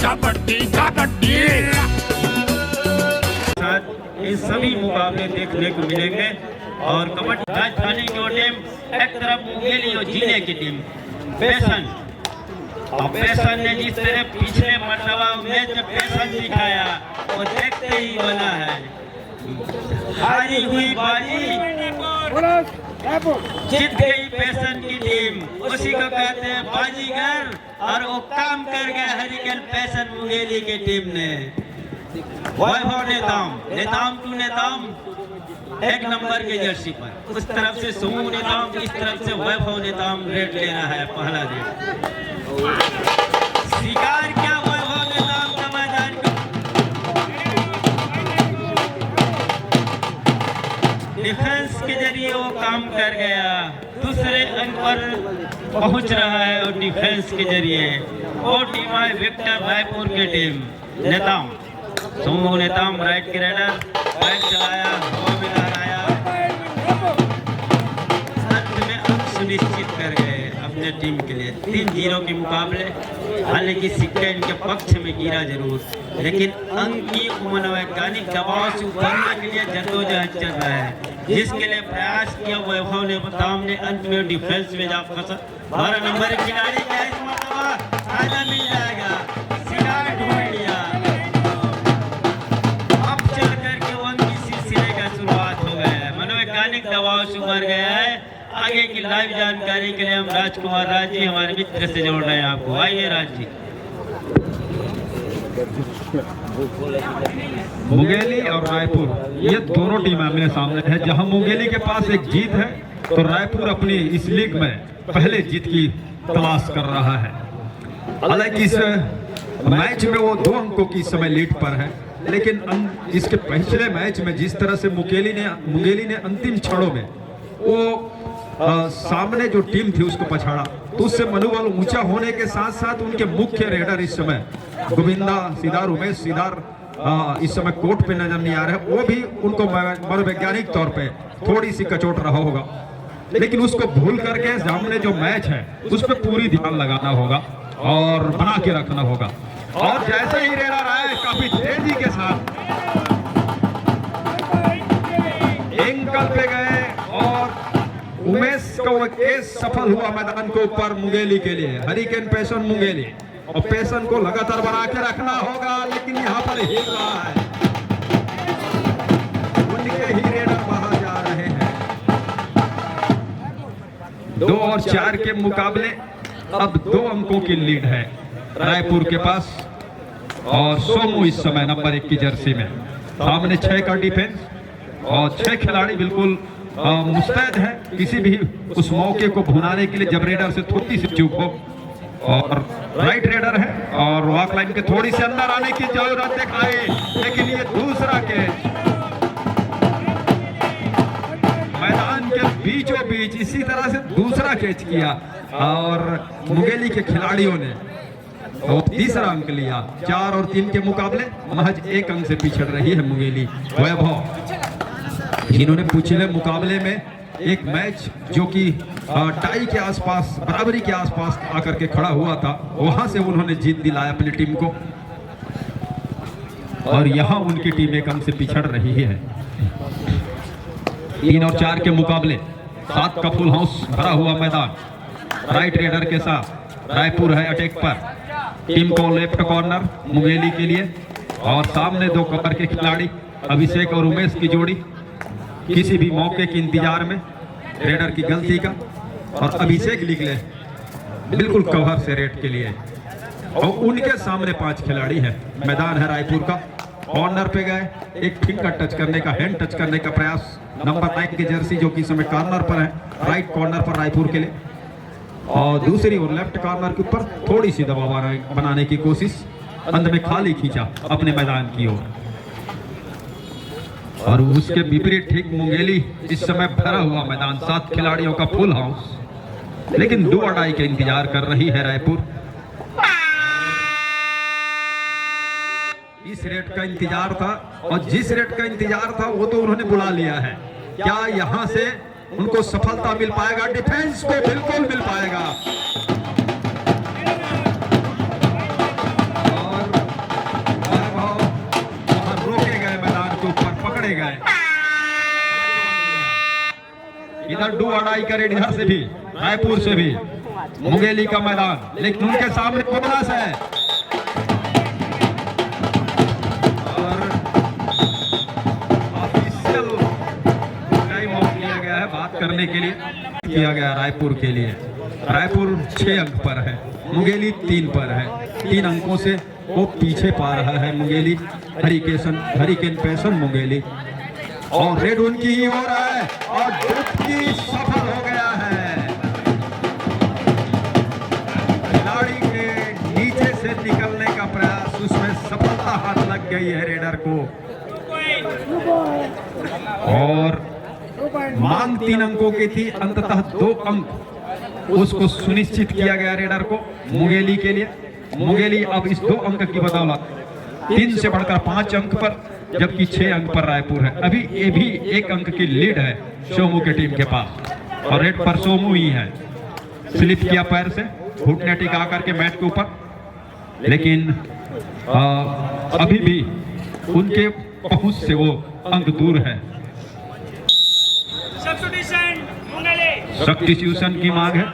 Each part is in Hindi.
कबड्डी कबड्डी। ये सभी मुकाबले देखने को मिलेंगे और कबड्डी राजधानी की टीम एक तरफ मुंगेली और जीने की टीम पैसन। और पैसन ने जिस तरह पिछले मरतबा मैच में पैसन दिखाया वो देखते ही बना है। हारी हुई बाजी जीत गई पैसन की टीम, उसी को कहते हैं बाजीगर। और वो काम कर गया हरिकेन पैसन मुंगेली की टीम ने। वैभव नेताम टू नेताम एक नंबर के जर्सी पर, उस तरफ से सोमू नेताम, इस तरफ से वैभव नेताम रेड ले रहा है पहला रेड। शिकार क्या वैभव नेताम का मैदान डिफेंस के जरिए वो काम कर गया, दूसरे अंक पर पहुंच रहा है और डिफेंस के जरिए। और टीम है विक्टर रायपुर की टीम नेताम सोमू नेताम राइट के रेडर, राइट चलाया, हवा में लहराया, अंत में अंक सुनिश्चित कर गए अपने टीम के लिए 3-0 के मुकाबले। हालांकि सिक्का इनके पक्ष में गिरा जरूर, लेकिन अंक की मनोवैज्ञानिक दबाव से उभरने के लिए जद्दोजहद चल रहा है, जिसके लिए प्रयास किया वैभव नेताम ने। अंत में डिफेंस में जा फंसा। 12 नंबर खिलाड़ी का इस मरतबा फायदा मिल जाएगा, शिकार ढूंढ लिया। दबाव से उभर गया है। आगे की लाइव जानकारी के लिए हम राजकुमार राज जी हमारे मित्र से जोड़ रहे हैं आपको। आइए राज जी। मुंगेली और रायपुर ये दोनों टीम आमने सामने है। जहां मुंगेली के पास एक जीत है तो रायपुर अपनी इस लीग में पहले जीत की तलाश कर रहा है। हालांकि इस मैच में वो 2 अंकों की समय लीड पर है, लेकिन इसके पिछले मैच में जिस तरह से मुंगेली ने अंतिम क्षणों में वो सामने जो टीम थी उसको पछाड़ा, तो उससे मनोबल ऊंचा होने के साथ साथ उनके मुख्य रेडर इस समय गोविंदा सीदार, उमेश सीदार इस समय कोर्ट पे नजर नहीं आ रहे। वो भी उनको मनोवैज्ञानिक तौर पे थोड़ी सी कचोट रहा होगा, लेकिन उसको भूल करके सामने जो मैच है उस पर पूरी ध्यान लगाना होगा और बना के रखना होगा। और जैसे ही रेडर आए काफी तेजी के साथ एंकल पे गए और उमेश का केस सफल हुआ मैदान के ऊपर मुंगेली के लिए। हरिकेन पैसन मुंगेली, और पैसन को लगातार बना के रखना होगा, लेकिन यहाँ पर हिल रहा है, उनके ही रेडर बाहर जा रहे हैं। 2 और 4 के मुकाबले अब 2 अंकों की लीड है रायपुर के पास। और सोमू इस समय नंबर 1 की जर्सी में, सामने 6 का डिफेंस और 6 खिलाड़ी बिल्कुल मुस्तैद है किसी भी उस मौके को भुनाने के लिए जब रेडर से थोड़ी सी चूक हो। और राइट रेडर है और वॉक लाइन के थोड़ी सी अंदर आने की जरूरत दिखाई, लेकिन ये दूसरा कैच मैदान के बीचों बीच इसी तरह से दूसरा कैच किया और मुंगेली के खिलाड़ियों ने और तीसरा अंक लिया। 4 और 3 के मुकाबले महज 1 अंक से पिछड़ रही है मुंगेली। वैभव इन्होंने पिछले मुकाबले में एक मैच जो कि टाई के आसपास, बराबरी के आसपास आकर के खड़ा हुआ था, वहां से उन्होंने जीत दिलाया अपनी टीम को, और यहां उनकी टीम 1 अंक से पिछड़ रही है। 3 और 4 के मुकाबले 7 का फुल हाउस भरा हुआ मैदान। राइट रेडर के साथ रायपुर है अटैक पर, टीम को लेफ्ट कॉर्नर मुंगेली के लिए, और सामने 2 कवर के खिलाड़ी अभिषेक और उमेश की जोड़ी किसी भी मौके के इंतजार में रेडर की गलती का, और अभिषेक निकले बिल्कुल कवर से रेड के लिए, और उनके सामने 5 खिलाड़ी हैं। मैदान है रायपुर का, कॉर्नर पे गए, एक फिंगर टच करने का, हैंड टच करने का प्रयास, नंबर 9 की जर्सी जो कि समय कॉर्नर पर है, राइट कॉर्नर पर रायपुर के लिए, और दूसरी ओर लेफ्ट कॉर्नर के ऊपर थोड़ी सी दबाव बनाने की कोशिश, अंत में खाली खींचा अपने मैदान की ओर। और उसके विपरीत ठीक मुंगेली इस समय भरा हुआ मैदान, 7 खिलाड़ियों का फुल हाउस, लेकिन 2 अड़ाई के इंतजार कर रही है रायपुर। इस रेट का इंतजार था, और जिस रेट का इंतजार था वो तो उन्होंने बुला लिया है। क्या यहां से उनको सफलता मिल पाएगा? डिफेंस को बिल्कुल मिल पाएगा, और इधर डू अड़ाई करे इधर से भी, रायपुर से भी मुंगेली का मैदान, लेकिन उनके सामने बोनस है और ऑफिशियल टाइम आउट लिया गया है बात करने के लिए किया गया रायपुर के लिए। रायपुर 6 अंक पर है, मुंगेली 3 पर है। 3 अंकों से वो पीछे पा रहा है मुंगेली, हरिकेन पैसन मुंगेली। और रेड उनकी ही हो रहा है और डुबकी सफल हो गया है। खिलाड़ी के नीचे से निकलने का प्रयास, उसमें सफलता हाथ लग गई है रेडर को और मांग 3 अंकों की थी, अंततः 2 अंक उसको सुनिश्चित किया गया रेडर को मुंगेली के लिए। मुंगेली अब इस 2 अंक की बदौलत 3 से बढ़कर 5 अंक पर, जबकि 6 अंक पर रायपुर है। अभी ये भी 1 अंक की लीड है सोमू की टीम के पास और रेड पर सोमू ही है। स्लिप किया पैर से, घुटने टिका करके मैट के ऊपर, लेकिन अभी भी उनके पहुंच से वो अंक दूर है। सब्स्टिट्यूशन की मांग है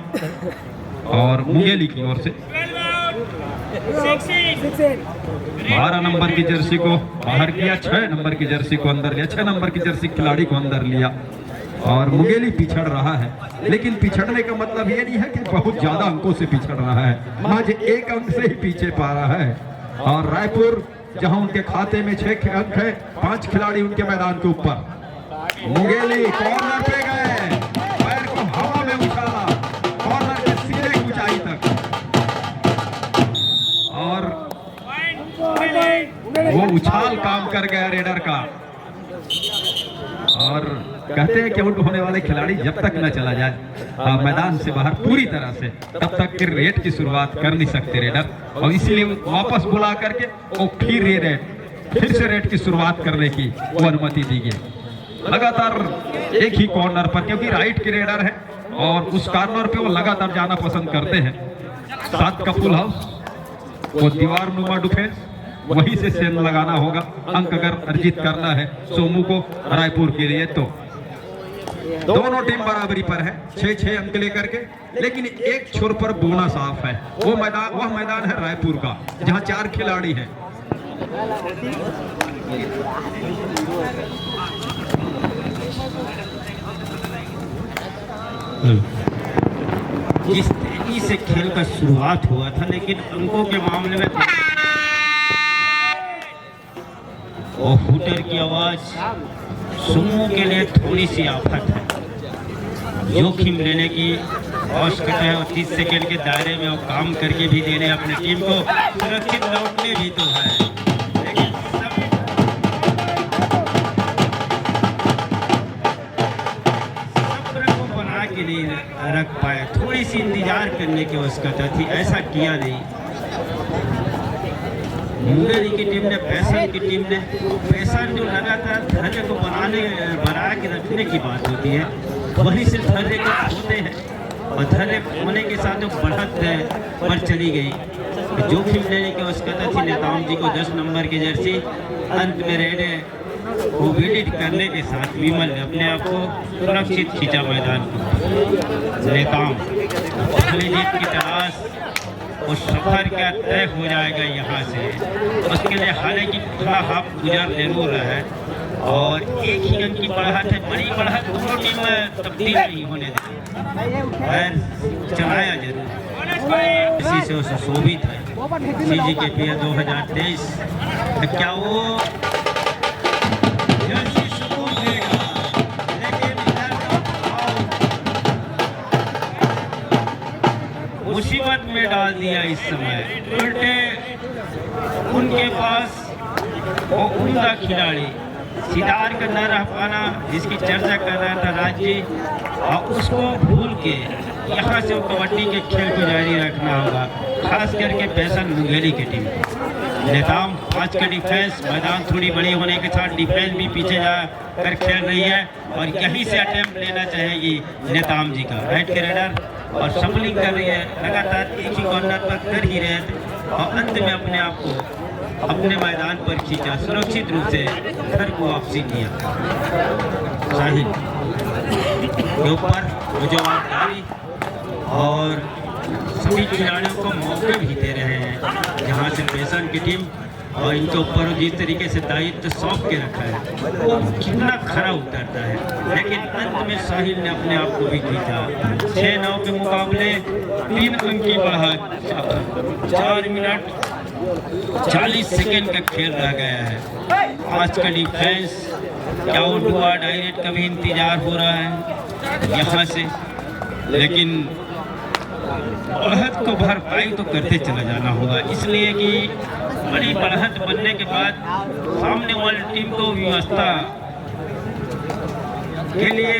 और मुंगेली की ओर से 12 नंबर की जर्सी को बाहर किया, 6 नंबर की जर्सी को अंदर लिया, 6 नंबर की जर्सी खिलाड़ी को अंदर लिया और मुंगेली पिछड़ रहा है। लेकिन पिछड़ने का मतलब ये नहीं है कि बहुत ज्यादा अंकों से पिछड़ रहा है, महज 1 अंक से ही पीछे पा रहा है। और रायपुर जहां उनके खाते में 6 अंक है, 5 खिलाड़ी उनके मैदान के ऊपर। मुंगेली कॉर्नर पे गए, पैर को हवा में उछाला कॉर्नर के सीधे ऊंचाई तक और वो उछाल काम कर गया रेडर का। और कहते हैं कि आउट होने वाले खिलाड़ी जब तक न चला जाए मैदान से बाहर पूरी तरह से, तब तक फिर रेड की शुरुआत कर नहीं सकते रेडर, और इसीलिए वापस बुला करके वो फिर से रेड की शुरुआत करने की वो अनुमति दी गई। लगातार एक ही कॉर्नर पर, क्योंकि राइट की रेडर है और उस कॉर्नर पे वो लगातार जाना पसंद करते हैं। 7 का फुल हाउस, वो दीवार नुमा डिफेंस, वहीं से सेंध लगाना होगा अंक अगर अर्जित करना है सोमू को रायपुर के लिए। तो दोनों टीम बराबरी पर है 6-6 अंक लेकर के, लेकिन एक छोर पर बोनस ऑफ है। वह मैदान है रायपुर का जहां 4 खिलाड़ी हैं। जिस तेजी से खेल का शुरुआत हुआ था, लेकिन अंकों के मामले में और हुटर की आवाज सोमू के लिए थोड़ी सी आफत है। जोखिम लेने की आवश्यकता है और 30 सेकेंड के दायरे में वो काम करके भी देने अपनी टीम को सुरक्षित लौटने भी तो है, लेकिन सब्र को बना के नहीं रख पाए। थोड़ी सी इंतजार करने की आवश्यकता थी, ऐसा किया नहीं। मुंगेली की टीम ने, पैसन की टीम ने, पैसन जो लगातार धैर्य को बना के रखने की बात होती है, वही सिर्फ धैर्य को खोते हैं और धैर्य होने के साथ जो बढ़त पर चली गई। जोखिम लेने की आवश्यकता थी नेताम जी को 10 नंबर की जर्सी, अंत में रेडे को विडिट करने के साथ विमल ने अपने आप को सुरक्षित खींचा मैदान को। नेताम पहली जीत की तलाश और सफर क्या तय हो जाएगा यहाँ से, उसके लिए हालांकि थोड़ा हाफ गुजर जरूर है और एक ही अंक की बढ़त है। बड़ी बढ़त दोनों टीम में तब्दील नहीं होने देगी, चलाया जरूर, इसी से उसे शोभित है। सीजी के पी 2023 क्या वो जर्सी सुकून देगा, लेकिन मुसीबत में डाल दिया इस समय। उल्टे उनके पास वो उम्दा खिलाड़ी सितार का न रह पाना, जिसकी चर्चा कर रहा था राज्य, और उसको भूल के यहाँ से वो कबड्डी के खेल को जारी रखना होगा, खास करके पैसन मुंगेली की टीम। नेताम 5 का डिफेंस, मैदान थोड़ी बड़ी होने के साथ डिफेंस भी पीछे जा कर खेल रही है और यहीं से अटेम्प्ट लेना चाहेगी नेताम जी का। राइट के रेडर और सफलिंग कर रही है, लगातार एक ही कॉर्नर पर कर ही रहे थे और अंत में अपने आप को अपने मैदान पर खींचा, सुरक्षित रूप से घर को वापसी किया। शाहिद के ऊपर वो जवाबदारी और सभी खिलाड़ियों को मौके भी दे रहे हैं, जहां से पेशन की टीम और इनके ऊपर जिस तरीके से दायित्व सौंप के रखा है वो कितना खरा उतरता है। लेकिन अंत में साहिल ने अपने आप को भी जीता। 6-9 के मुकाबले 3 अंक की बढ़त 4 मिनट 40 सेकेंड का खेल रह गया है। आज का डिफेंस क्या वो डुआ डायरेक्ट का भी इंतजार हो रहा है यहाँ से, लेकिन बढ़त को भरपाई तो करते चला जाना होगा, इसलिए कि बड़ी बढ़त बनने के बाद सामने वाली टीम को व्यवस्था के लिए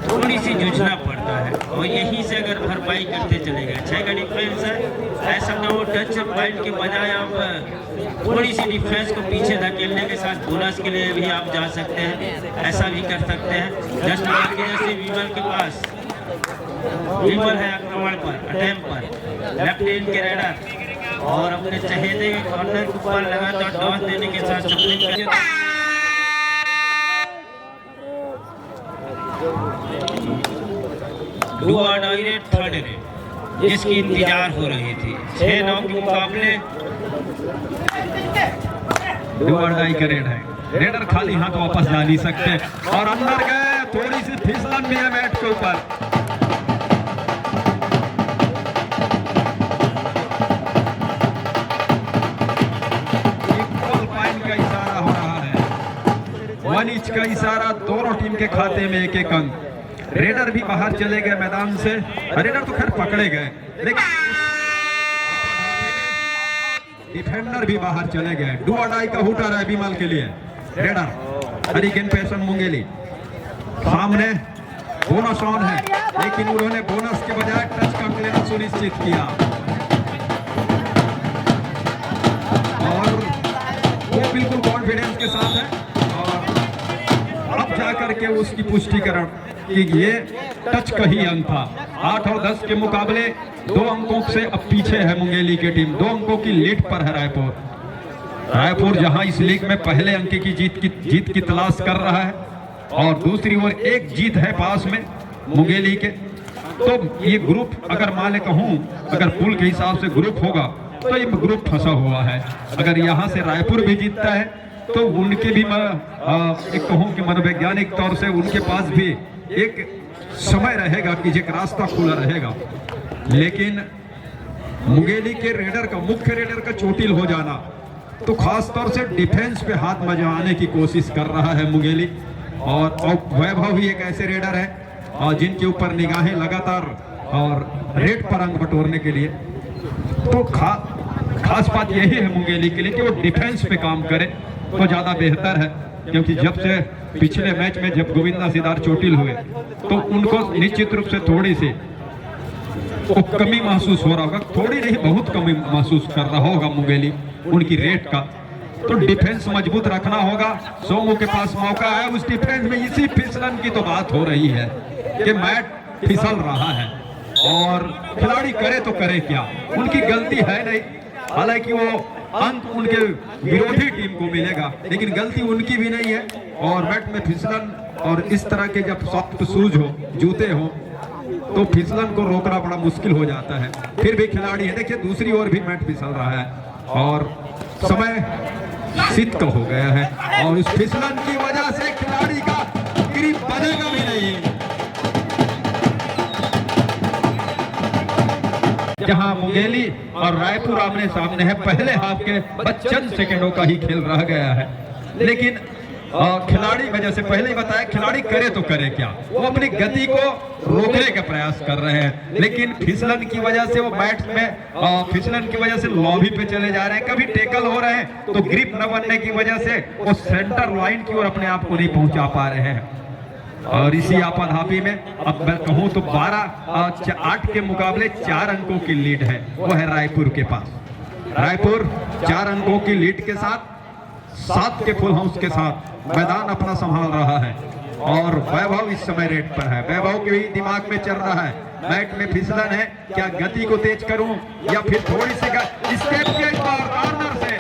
थोड़ी सी जूझना पड़ता है और यहीं से अगर भरपाई करते चले गए। 6 का डिफेंस है, ऐसा ना हो टच पॉइंट के बजाय आप थोड़ी सी डिफेंस को पीछे धकेलने के साथ बोनस के लिए भी आप जा सकते हैं, ऐसा भी कर सकते हैं। जस्ट जैसे विमल के पास विमल है आक्रमण पर, अटैम्प पर, लेफ्ट हैंड के रेडर और अपने चहेते हुए कॉर्नर के ऊपर लगातार टॉस देने के साथ सप्लिंग डुआ डायरेक्ट थर्ड रेड जिसकी इंतजार हो रही थी। 6-9 के मुकाबले डुआ डाई का रेड है, रेडर खाली हाथ वापस जा नहीं सकते और अंदर गए, थोड़ी सी फिसलन भी है मैट के ऊपर। इंच का इशारा, दोनों टीम के खाते में 1-1 अंक। रेडर भी बाहर चले गए मैदान से, रेडर तो खैर पकड़े गए लेकिन डिफेंडर भी बाहर चले गए। डुआ डाई का हुटर है विमल के लिए। रेडर हरिकेन पेशन मुंगेली सामने बोनस ऑन है, लेकिन उन्होंने बोनस के बजाय टच का लेना सुनिश्चित किया और वो बिल्कुल कॉन्फिडेंस के साथ है और अब जाकर के उसकी पुष्टिकरण कि ये टच का ही अंक था। 8 और 10 के मुकाबले 2 अंकों से अब पीछे है मुंगेली की टीम, 2 अंकों की लीड पर है रायपुर जहां इस लीग में पहले अंक की जीत की तलाश कर रहा है और दूसरी ओर एक जीत है पास में मुंगेली के। तो ये ग्रुप अगर मान ले कहूं, अगर पुल के हिसाब से ग्रुप होगा तो ये ग्रुप फंसा हुआ है। अगर यहां से रायपुर भी जीतता है तो उनके भी एक कहूं कि मनोवैज्ञानिक तौर से उनके पास भी एक समय रहेगा कि एक रास्ता खुला रहेगा। लेकिन मुंगेली के रेडर का, मुख्य रेडर का चोटिल हो जाना तो खास तौर से डिफेंस पे हाथ मजवाने की कोशिश कर रहा है मुंगेली और वैभव भी एक ऐसे रेडर है और जिनके ऊपर निगाहें लगातार और रेड पर अंक बटोरने के लिए। तो खास बात यही है मुंगेली के लिए कि वो डिफेंस पे काम करे तो ज्यादा बेहतर है, क्योंकि जब से पिछले मैच में जब गोविंदा सिदार चोटिल हुए तो उनको निश्चित रूप से थोड़ी सी वो कमी महसूस हो रहा होगा, थोड़ी नहीं बहुत कमी महसूस कर रहा होगा मुंगेली उनकी रेट का। तो डिफेंस मजबूत रखना होगा। सोमू के पास मौका है, उस डिफेंस में इसी फिसलन की तो बात हो रही है कि मैट फिसल रहा है और खिलाड़ी करे तो करे क्या, उनकी गलती है नहीं। हालांकि वो अंक उनके विरोधी टीम को मिलेगा लेकिन गलती उनकी भी नहीं है और मैट में फिसलन और इस तरह के जब सॉफ्ट शूज हो, जूते हो तो फिसलन को रोकना बड़ा मुश्किल हो जाता है। फिर भी खिलाड़ी है, देखिए दूसरी ओर भी मैट फिसल रहा है और समय शीत का हो गया है और इस फिसलन की वजह से खिलाड़ी का ग्रिप बनेगा भी नहीं। जहां मुंगेली और रायपुर आमने सामने है, पहले हाफ के चंद सेकंडों का ही खेल रह गया है लेकिन खिलाड़ी वजह से पहले ही बताया खिलाड़ी करे तो करे क्या, वो अपनी गति को रोकने का प्रयास कर रहे हैं लेकिन फिसलन की वजह से वो मैट में फिसलन की वजह से लॉबी पे चले जा रहे हैं, कभी टेकल हो रहे हैं तो ग्रिप न बनने की वजह से वो सेंटर लाइन की ओर अपने आप को नहीं पहुंचा पा रहे हैं। और इसी आपाधापी में अब मैं कहूं तो 8 के मुकाबले 4 अंकों की लीड है, वो है रायपुर के पास। रायपुर 4 अंकों की लीड के साथ 7 के फुल हाउस के साथ मैदान अपना संभाल रहा है और वैभव इस समय रेड पर है। वैभव के भी दिमाग में चल रहा है मैट में फिसलन है, क्या गति को तेज करूं या फिर थोड़ी सी स्टेप के कॉर्नर से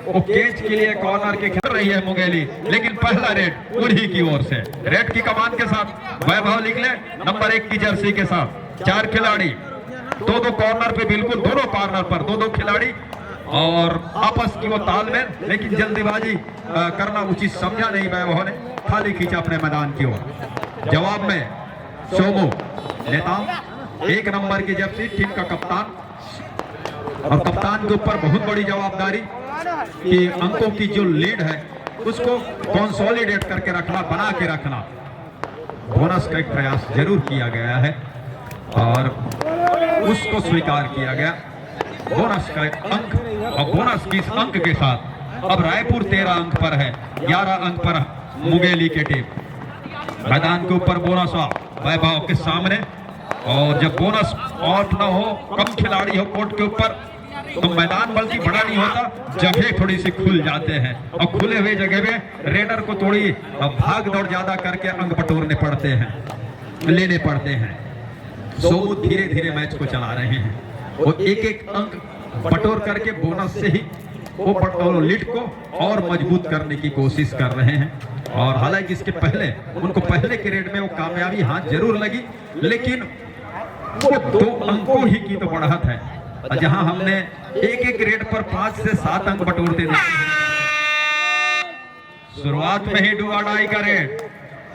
वो कैच के लिए कॉर्नर के खेल रही है मुंगेली, लेकिन पहला रेड उन्हीं की ओर से। रेड की कमान के साथ वैभव निकले नंबर 1 की जर्सी के साथ। 4 खिलाड़ी दो कॉर्नर पे, बिल्कुल दोनों कॉर्नर पर दो खिलाड़ी और आपस की वो तालमेल, लेकिन जल्दीबाजी करना उचित समझा नहीं वैभव ने, खाली खींचा अपने मैदान की ओर। जवाब में सोमू नेताम 1 नंबर की जर्सी, टीम का कप्तान, और कप्तान के ऊपर बहुत बड़ी जवाबदारी कि अंकों की जो लीड है उसको कंसोलिडेट करके रखना, बना के रखना। बोनस का एक प्रयास जरूर किया गया है और उसको स्वीकार किया गया। बोनस का एक अंक, और बोनस की इस अंक के साथ अब रायपुर 13 अंक पर है, 11 अंक पर मुंगेली की टीम। मैदान के ऊपर बोनस वैभव के सामने, और जब बोनस ऑफ न हो, कम खिलाड़ी हो कोर्ट के ऊपर, तो मैदान बल्कि बड़ा नहीं होता, जगह थोड़ी सी खुल जाते हैं, और खुले हुए जगह में रेडर को थोड़ी भाग दौड़ ज्यादा करके अंक बटोरने पड़ते हैं, लेने पड़ते हैं। सोमू धीरे धीरे मैच को चला रहे हैं, वो एक अंक बटोर करके बोनस से ही वो लीड को और मजबूत करने की कोशिश कर रहे हैं। और हालांकि इसके पहले उनको पहले के रेड में वो कामयाबी हाथ जरूर लगी, लेकिन वो 2 अंकों ही की तो बढ़त है, जहां हमने एक रेड पर 5 से 7 अंक बटोरते देखे। शुरुआत में ही डुआडाई का रेड,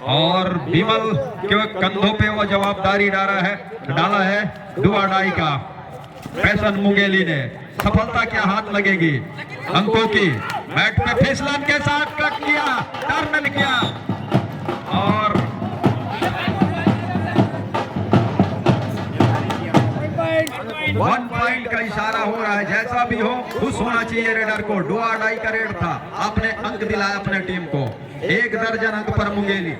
और विमल के कंधों पे वो जवाबदारी डाला है डुआडाई का। फैशन मुंगेली ने सफलता क्या हाथ लगेगी अंकों की। बैट पे फिसलन के साथ कट किया, टर्न किया, और 1 पॉइंट का इशारा हो रहा है। जैसा भी हो, खुश होना चाहिए रेडर को। डुआडाई का रेड था, आपने अंक दिलाया अपने टीम को। 1 दर्जन अंक पर मुंगेली,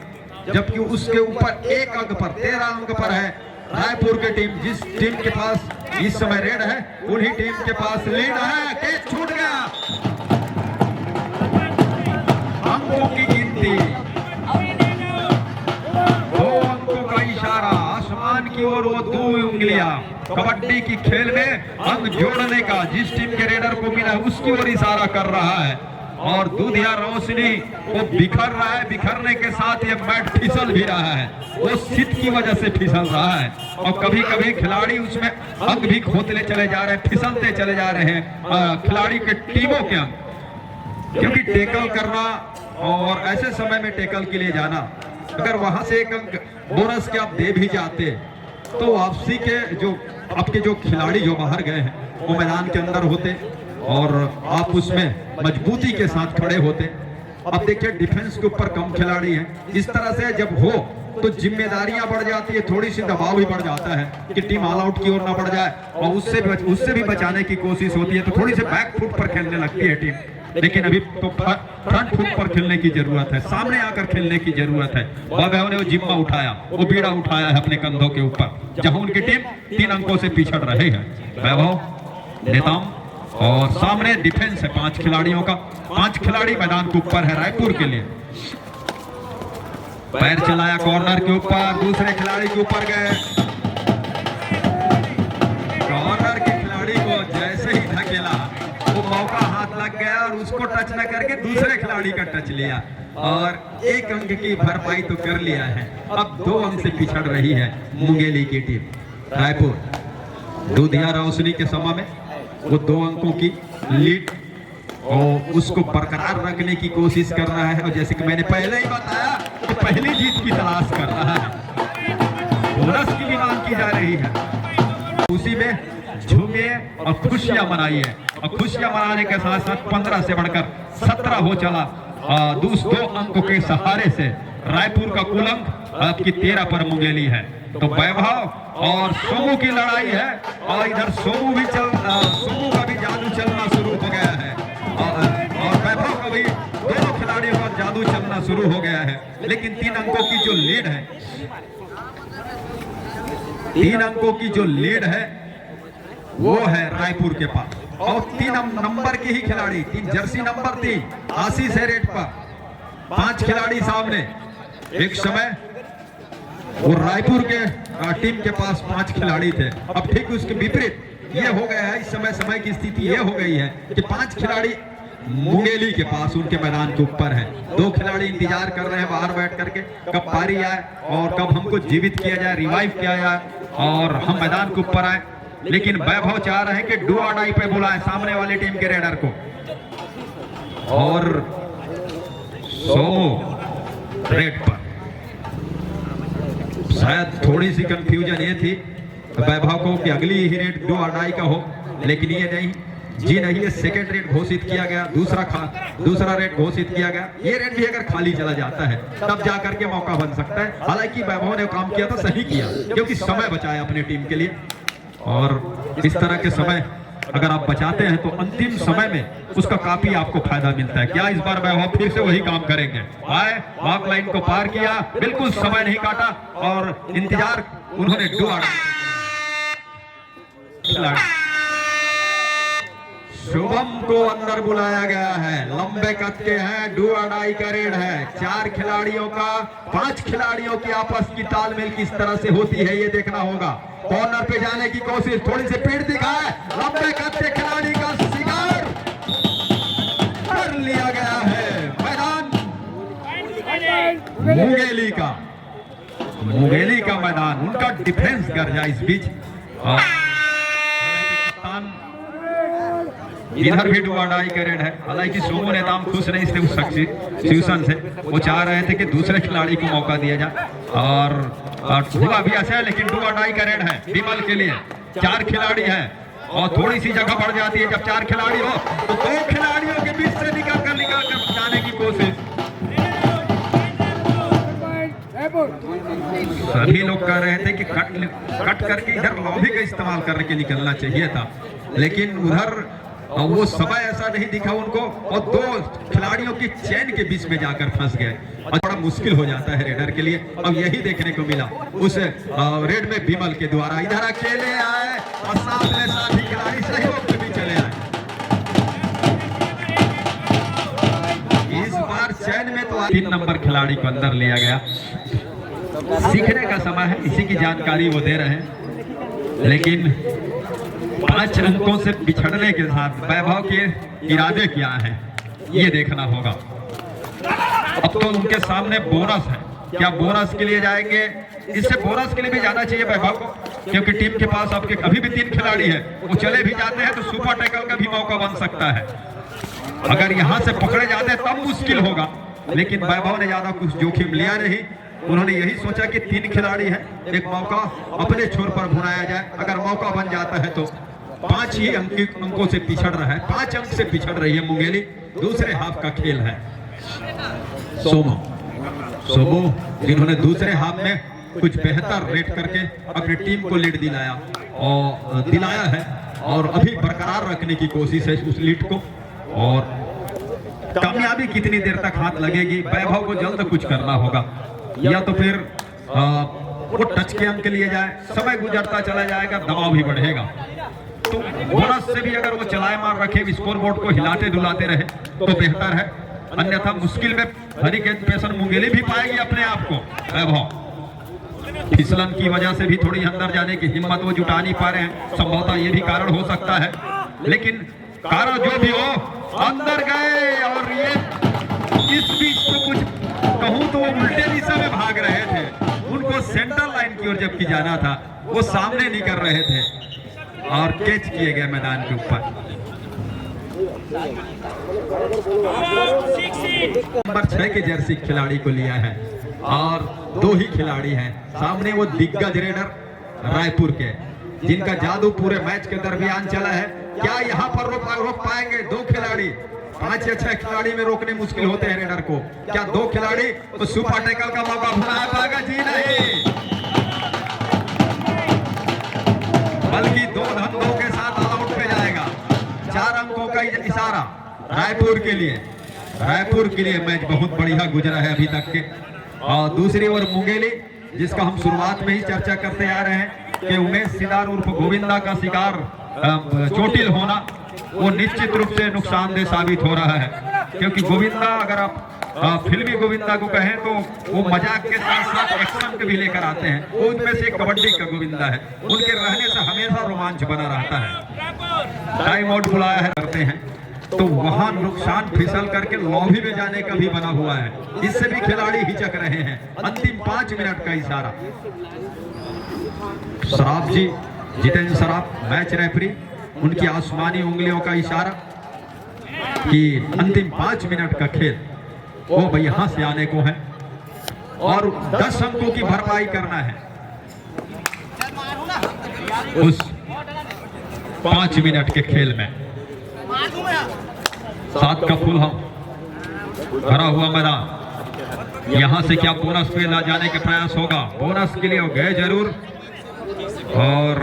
जबकि उसके ऊपर 1 अंक पर 13 अंक पर है रायपुर की टीम। जिस टीम के पास इस समय रेड है, उन्हीं टीम के पास लीड है। कैच छूट गया। अंकों की गिनती, 2 अंकों का इशारा आसमान की ओर, वो 2 उंगलियां कबड्डी की खेल में अंक जोड़ने का जिस टीम के रेडर को मिला उसकी ओर इशारा कर रहा है। और दूधिया रोशनी वो बिखर रहा है, बिखरने के साथ ये मैट फिसल भी रहा है, वो शीत की वजह से फिसल रहा है। और कभी कभी खिलाड़ी उसमें अंक भी खोतले चले जा रहे हैं, फिसलते चले जा रहे हैं खिलाड़ी के टीमों के अंक, क्योंकि टेकल करना और ऐसे समय में टेकल के लिए जाना, अगर वहां से 1 अंक बोनस के आप दे भी जाते तो वापसी के जो आपके जो खिलाड़ी जो बाहर गए हैं वो मैदान के अंदर होते और आप उसमें मजबूती के साथ खड़े होते। अब देखिए डिफेंस के ऊपर कम खिलाड़ी हैं, इस तरह से जब हो तो जिम्मेदारियां बढ़ जाती है, थोड़ी सी दबाव भी बढ़ जाता है कि टीम ऑल आउट की ओर ना बढ़ जाए, और उससे भी बचाने की कोशिश होती है, तो थोड़ी सी बैक फुट पर खेलने लगती है टीम। लेकिन अभी तो फ्रंट फुट पर खेलने की जरूरत है, सामने आकर खेलने की जरूरत है। वैभव ने वो जिम्मा उठाया, वो बीड़ा उठाया है अपने कंधों के ऊपर, जहां उनकी टीम 3 अंकों से पिछड़ रही है। वैभव नेताम, और सामने डिफेंस है 5 खिलाड़ियों का। 5 खिलाड़ी मैदान के ऊपर है रायपुर के लिए। पैर चलाया कॉर्नर के ऊपर, दूसरे खिलाड़ी के ऊपर गए, कॉर्नर के खिलाड़ी को जैसे ही धकेला वो मौका हाथ लग गया और उसको टच न करके दूसरे खिलाड़ी का टच लिया और 1 अंक की भरपाई तो कर लिया है। अब 2 अंक से पिछड़ रही है मुंगेली की टीम। रायपुर दूधिया रोशनी के समय में वो 2 अंकों की लीड और उसको बरकरार रखने की कोशिश कर रहा है, और जैसे कि मैंने पहले ही बताया कि पहली जीत की तलाश कर रहा है, बोनस की भी मांग की जा रही है। उसी में झूमिए और खुशियां मनाइए, और खुशियां मनाने के साथ साथ 15 से बढ़कर 17 हो चला। 2 अंकों के सहारे से रायपुर का कुल अंक आपकी 13 पर मुंगेली है। तो वैभव और सोमू की लड़ाई है, और इधर सोमू का भी जादू चलना शुरू हो गया है, और वैभव का भी, दोनों खिलाड़ियों का जादू चलना शुरू हो गया है। लेकिन 3 अंकों की जो लीड है, 3 अंकों की जो लीड है वो है रायपुर के पास, और 3 नंबर के ही खिलाड़ी, 3 जर्सी नंबर 3 आशीष है रेड पर, 5 खिलाड़ी सामने। एक समय वो रायपुर के टीम के पास 5 खिलाड़ी थे, अब ठीक उसके विपरीत ये हो गया है। इस समय की स्थिति ये हो गई है कि 5 खिलाड़ी मुंगेली के पास उनके मैदान के ऊपर है। दो खिलाड़ी इंतजार कर रहे हैं बाहर बैठ करके कब पारी आए और कब हमको जीवित किया जाए, रिवाइव किया जाए और हम मैदान के ऊपर आए। लेकिन वैभव चाह रहे हैं कि डू और डाई पे बुलाए सामने वाली टीम के रेडर को। और सोमो रेड पर शायद थोड़ी सी कंफ्यूजन ये थी वैभव को कि अगली ही रेड डू और डाई का हो, लेकिन ये नहीं जी नहीं, ये सेकंड रेड घोषित किया गया, दूसरा रेड घोषित किया गया। ये रेड भी अगर खाली चला जाता है तब जाकर के मौका बन सकता है। हालांकि वैभव ने काम किया था सही किया, क्योंकि समय बचाया अपनी टीम के लिए। और इस तरह के समय अगर आप बचाते हैं तो अंतिम समय में उसका काफी आपको फायदा मिलता है। क्या इस बार वैभव फिर से वही काम करेंगे? आए, वॉक लाइन को पार किया, बिल्कुल समय नहीं काटा और इंतजार उन्होंने डू और शुभम को अंदर बुलाया गया है। लंबे कद के हैं, डू और डाई का रेड है। 4 खिलाड़ियों का 5 खिलाड़ियों की आपस की तालमेल किस तरह से होती है ये देखना होगा। कॉर्नर पे जाने की कोशिश, थोड़ी सी पीठ दिखाए, लंबे कद के खिलाड़ी का शिकार कर लिया गया है। मैदान मुंगेली का मैदान, उनका डिफेंस गर्जा इस बीच। इधर भी डू और डाई का रेड है। हालांकि सोमो नेताम खुश नहीं थे उस सिचुएशन से, वो चाह रहे थे कि दूसरे खिलाड़ी को मौका दिया जाए और हुआ भी ऐसा है। लेकिन डू और डाई का रेड है विमल के लिए। 4 खिलाड़ी हैं और थोड़ी सी जगह बढ़ जाती है जब 4 खिलाड़ी हो तो 2 खिलाड़ियों के बीच से निकल कर जाने की कोशिश। सभी लोग कह रहे थे कि कट करके इधर लॉबी का इस्तेमाल करके निकलना चाहिए था, लेकिन उधर वो समय ऐसा नहीं दिखा उनको और 2 खिलाड़ियों की चेन के बीच में जाकर फंस गए और बड़ा मुश्किल हो जाता है रेडर के लिए। अब यही देखने को मिला उस रेड में विमल के द्वारा। इधर अकेले आए और सामने साथी खिलाड़ी सहयोग से भी चले आए। इस बार चेन में तो 3 नंबर खिलाड़ी को अंदर लिया गया। सीखने का समय है, इसी की जानकारी वो दे रहे हैं। लेकिन 5 अंकों से पिछड़ने के साथ वैभव के इरादे क्या हैं ये देखना होगा। अब तो उनके सामने बोनस है, क्या बोनस के लिए जाएंगे? इससे बोनस के लिए भी जाना चाहिए वैभव को, क्योंकि टीम के पास आपके अभी भी 3 खिलाड़ी है, वो चले भी जाते हैं तो सुपर टैकल का भी मौका बन सकता है। अगर यहां से पकड़े जाते हैं तब मुश्किल होगा, लेकिन वैभव ने ज्यादा कुछ जोखिम लिया नहीं। उन्होंने यही सोचा कि 3 खिलाड़ी है, एक मौका अपने छोर पर भुनाया जाए। अगर मौका बन जाता है तो 5 ही अंकों से पिछड़ रहा है, 5 अंक से पिछड़ रही है मुंगेली। दूसरे हाफ का खेल है। सोमो जिन्होंने दूसरे हाफ में कुछ बेहतर रेड करके अपनी टीम को लीड दिलाया है और अभी बरकरार रखने की कोशिश है उस लीड को। और कामयाबी कितनी देर तक हाथ लगेगी, वैभव को जल्द कुछ करना होगा, या तो फिर वो टच के अंक लिए जाए। समय गुजरता चला जाएगा, दबाव भी बढ़ेगा, तो बोनस से भी अगर वो चलाए मार रखे, स्कोर बोर्ड को हिलाते डुलाते रहे तो बेहतर है। अन्यथा मुश्किल में हरिकेन पेशन मुंगेली भी पाएगी अपने आप को। वैभव फिसलन की वजह से भी थोड़ी अंदर जाने की हिम्मत वो जुटा नहीं पा रहे हैं, संभवतः ये भी कारण हो सकता है। लेकिन कारण जो भी हो, अंदर गए और ये इस बीच तो कुछ कहूं तो वो उल्टे दिशा में भाग रहे थे। उनको सेंटर लाइन की ओर जबकि जाना था, वो सामने नहीं कर रहे थे और कैच किए गए मैदान के ऊपर। नंबर 6 के जर्सी खिलाड़ी को लिया है और 2 ही खिलाड़ी हैं सामने। वो दिग्गज रेडर रायपुर के, जिनका जादू पूरे मैच के दरमियान चला है। क्या यहाँ पर रोक पाएंगे? 2 खिलाड़ी, 5 या 6 खिलाड़ी में रोकने मुश्किल होते हैं रेडर को। क्या 2 खिलाड़ी तो सुपर टैकल का मौका भुना पाएगा? जी नहीं, बल्कि 2 धंधों के साथ ऑल आउट पे जाएगा। 4 अंकों का इशारा रायपुर के लिए मैच बहुत बढ़िया गुजरा है अभी तक के। और दूसरी ओर मुंगेली, जिसका हम शुरुआत में ही चर्चा करते आ रहे हैं कि उमेश सिदार उर्फ गोविंदा का शिकार चोटिल होना, वो निश्चित रूप से नुकसानदेह साबित हो रहा है। क्योंकि गोविंदा, अगर आप फिल्मी गोविंदा को कहें तो वो मजाक के साथ साथ एक्शन के भी लेकर आते हैं। वो उनमें से कबड्डी का गोविंदा है, उनके रहने से हमेशा रोमांच बना रहता है। टाइम आउट बुलाया है, करते हैं तो वहां नुकसान फिसल करके लॉबी में जाने का भी बना हुआ है। इससे भी खिलाड़ी हिचक रहे हैं। अंतिम 5 मिनट का इशारा। सराफ जी, जितेंद्र सराफ मैच रेफरी, उनकी आसमानी उंगलियों का इशारा कि अंतिम 5 मिनट का खेल वो भाई यहां से आने को है और 10 अंकों की भरपाई करना है उस 5 मिनट के खेल में। 7 का फुल हम भरा हुआ मैदान। यहां से क्या बोनस पे ला जाने के प्रयास होगा? बोनस के लिए वो गए जरूर और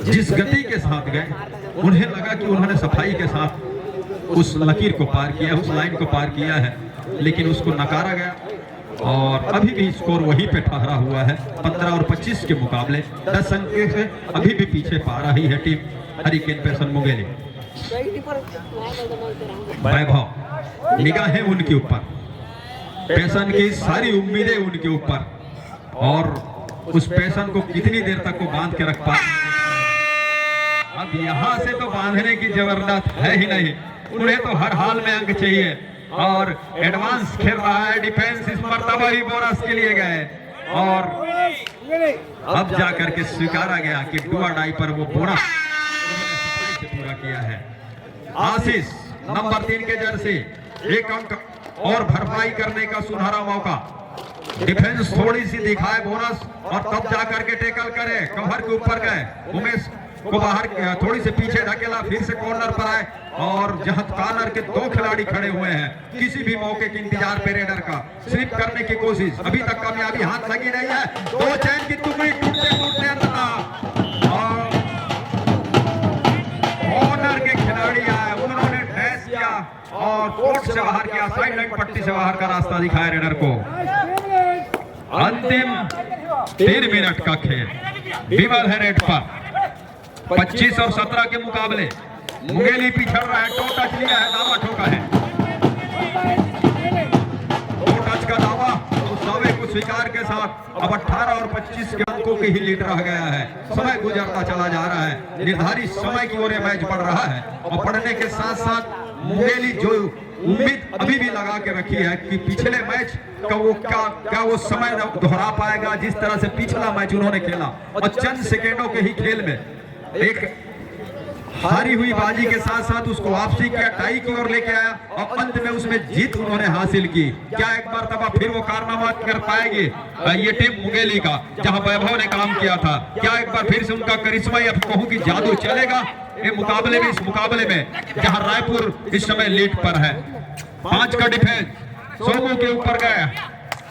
जिस गति के साथ गए उन्हें लगा कि उन्होंने सफाई के साथ उस लकीर को पार किया, उस लाइन को पार किया है, लेकिन उसको नकारा गया और अभी भी स्कोर वहीं पे ठहरा हुआ है। 15 और 25 के मुकाबले 10 अंक से अभी भी पीछे पा रही है टीम हरिकेन पेसन मुंगेली। वैभव, निगाहें उनके ऊपर, पेसन की सारी उम्मीदें उनके ऊपर और उस पेसन को कितनी देर तक वो बांध के रख पाए। अब यहां से तो बांधने की जबरदस्त है ही नहीं, उन्हें तो हर हाल में अंक चाहिए और एडवांस खेल रहा है डिफेंस। इस मर्तबा ही बोनस के लिए गए और अब जाकर के स्वीकारा गया कि डू और डाई पर वो बोनस से पूरा किया है। आशीष नंबर 3 के जर्सी, 1 अंक और भरपाई करने का सुनहरा मौका। डिफेंस थोड़ी सी दिखाए बोनस और तब जाकर के टेकल करे, कवर के ऊपर गए, उमेश को बाहर थोड़ी से पीछे ढकेला, फिर से कॉर्नर पर आए और जहां कॉर्नर के 2 खिलाड़ी खड़े हुए हैं, किसी भी मौके के इंतजार पे रेडर का स्लिप करने की कोशिश, अभी तक कामयाबी हाथ लगी नहीं है। 2 चैन की टुकड़ी टूटते और कॉर्नर के खिलाड़ी आए, उन्होंने डैश किया और कोर्ट से बाहर किया, साइड लाइन पट्टी से बाहर का रास्ता दिखाया रेडर को। अंतिम 3 मिनट का खेल विमल है रेड पर। 25 और 17 के मुकाबले मुंगेली पिछड़ रहा है। टो टच लिया है, दावा ठोका है। टो टच का दावा उस दावे को स्वीकार के साथ अब 18 और 25 के अंकों की ही लीड रह गया है। समय गुजरता चला जा रहा है, निर्धारित समय की ओर मैच बढ़ रहा है और बढ़ने के साथ साथ मुंगेली जो उम्मीद अभी भी लगा के रखी है कि पिछले मैच का वो क्या वो समय दोहरा पाएगा जिस तरह से पिछला मैच उन्होंने खेला और चंद सेकेंडों के ही खेल में एक हारी हुई बाजी के साथ साथ उसको वापसी किया, टाई की ओर लेके आया और अंत में उसमें जीत उन्होंने हासिल की। क्या एक बार तब फिर वो कारनामा कर पाएगी ये टीम मुंगेली का जहां वैभव ने काम किया था? क्या एक बार फिर से उनका करिश्मा या कहूं कि जादू चलेगा ये मुकाबले में, इस मुकाबले में जहां रायपुर इस समय लीड पर है। 5 का डिफेंस सोमू के ऊपर गया,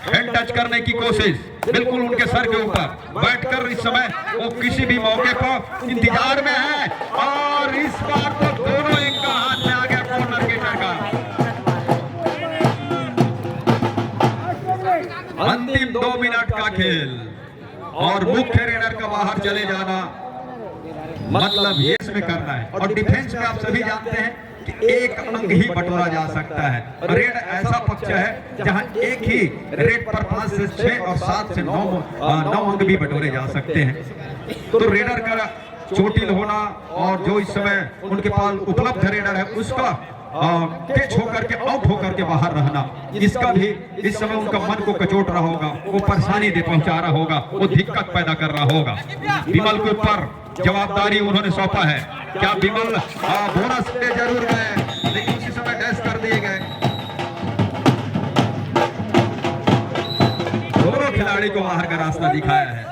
हैंड टच करने की कोशिश बिल्कुल उनके सर के ऊपर बैठकर इस समय वो किसी भी मौके पर इंतजार में है और इस बार तो दोनों एक का हाथ में आ गया कॉर्नर गेटर का। अंतिम 2 मिनट का खेल और मुख्य रेडर का बाहर चले जाना मतलब ये इसमें करना है और डिफेंस में आप सभी जानते हैं कि 1 अंक ही बटोरा जा सकता है। रेड ऐसा पक्ष है जहां एक ही रेड पर 5 से 6 और 7 से 9 अंक भी बटोरे जा सकते हैं। तो रेडर का चोटिल होना और जो इस समय उनके पास उपलब्ध रेडर है उसका कैच होकर के आउट होकर के बाहर रहना, इसका भी इस समय उनका मन को कचोट रहा होगा, वो परेशानी दे पहुंचा रहा होगा, वो दिक्कत पैदा कर रहा होगा। विमल के ऊपर जवाबदारी उन्होंने सौंपा है। क्या विमल बोनस ले जरूर गए लेकिन उसी समय डैश कर दिए गए। दोनों खिलाड़ी को बाहर का रास्ता दिखाया है।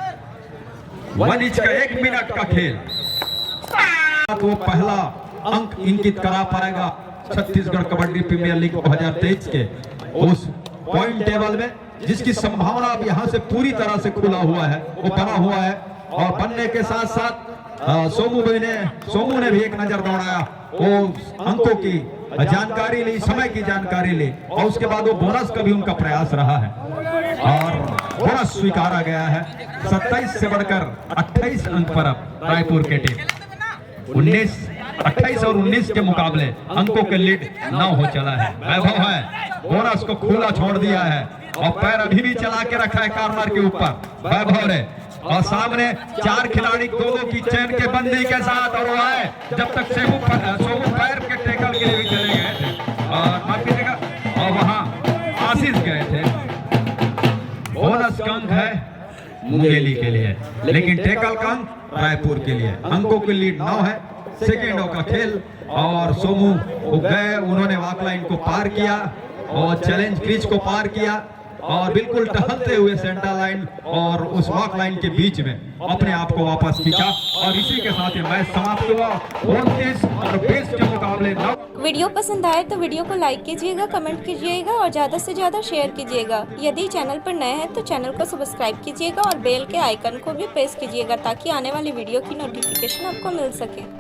1 इंच का 1 मिनट का खेल वो पहला अंक इंकित करा पाएगा छत्तीसगढ़ कबड्डी प्रीमियर लीग 2023 के उस पॉइंट टेबल में, जिसकी संभावना अब यहां से पूरी तरह से खुला हुआ है, वो बना हुआ है और बनने के साथ साथ सोमू ने भी एक नजर दौड़ाया, वो अंकों की जानकारी ली, समय की जानकारी ली और उसके बाद वो बोनस का भी उनका प्रयास रहा है और बोनस स्वीकारा गया है। 27 से बढ़कर 28 अंक पर अब रायपुर के टीम 28 और 19 के मुकाबले अंकों के लीड 9 हो चला है। वैभव है, बोनस को खुला छोड़ दिया है और पैर अभी भी चला के रखा है कॉर्नर के ऊपर। वैभव ने और सामने 4 खिलाड़ी दो की चैन के बंदी के साथ, और वो है जब तक सोमू पैर के टेकल के लिए भी चले गए थे और वहां आशीष गए थे। बोनस का अंक है मुंगेली के लिए, लेकिन टेकल का अंक रायपुर के लिए। अंकों की लीड 9 है, सेकेंडों का खेल। और सोमू गए, उन्होंने वॉक लाइन को पार किया और चैलेंज क्रीज को पार किया और बिल्कुल टहलते हुए सेंटर लाइन और उस वॉक लाइन के बीच में अपने आप को वापस खींचा और इसी के साथ ये मैच समाप्त हुआ। 29 और 20 के मुकाबले 9। वीडियो पसंद आए तो वीडियो को लाइक कीजिएगा, कमेंट कीजिएगा और ज़्यादा से ज़्यादा शेयर कीजिएगा। यदि चैनल पर नए हैं तो चैनल को सब्सक्राइब कीजिएगा और बेल के आइकन को भी प्रेस कीजिएगा ताकि आने वाली वीडियो की नोटिफिकेशन आपको मिल सके।